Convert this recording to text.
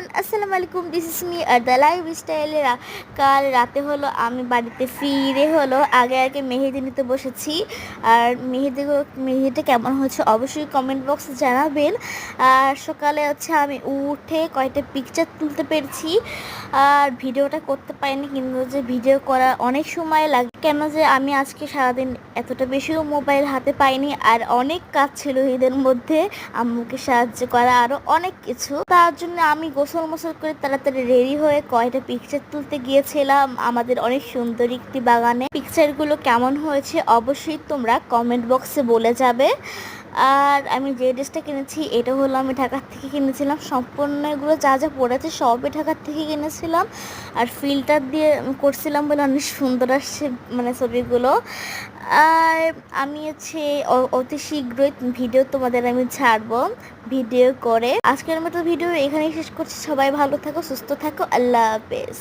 Everyone, আসসালামু আলাইকুম। This is me are the life স্টাইলে। কাল রাতে হলো আমি বাড়িতে ফিরে হলো আগে আগে মেহেদি নিতে বসেছি। আর মেহেদিটা কেমন হচ্ছে অবশ্যই কমেন্ট বক্সে জানাবেন। আর সকালে হচ্ছে আমি উঠে কয়েকটা পিকচার তুলতে পেরেছি, আর ভিডিওটা করতে পারিনি, কিন্তু যে ভিডিও করা অনেক সময় লাগে, কেন যে আমি আজকে সারাদিন এতটা বেশিও মোবাইল হাতে পাইনি। আর অনেক কাজ ছিল ঈদের মধ্যে, আম্মুকে সাহায্য করা, আরো অনেক কিছু। তার জন্য আমি গোসল মোসল করে তাড়াতাড়ি রেডি হয়ে কয়টা পিকচার তুলতে গিয়েছিলাম আমাদের অনেক সুন্দর একটি বাগানে। পিকচারগুলো কেমন হয়েছে অবশ্যই তোমরা কমেন্ট বক্সে বলে যাবে। আর আমি যে ড্রেসটা কিনেছি এটা হলো আমি ঢাকার থেকে কিনেছিলাম। সম্পূর্ণ এগুলো যা যা পড়েছে সবই ঢাকার থেকে কিনেছিলাম। আর ফিল্টার দিয়ে করছিলাম বলে অনেক সুন্দর আসছে মানে ছবিগুলো। আর আমি হচ্ছে অতি শীঘ্রই ভিডিও তোমাদের আমি ছাড়বো ভিডিও করে। আজকের মতো ভিডিও এখানেই শেষ করছি। সবাই ভালো থাকো, সুস্থ থাকো, আল্লাহ হাফেজ।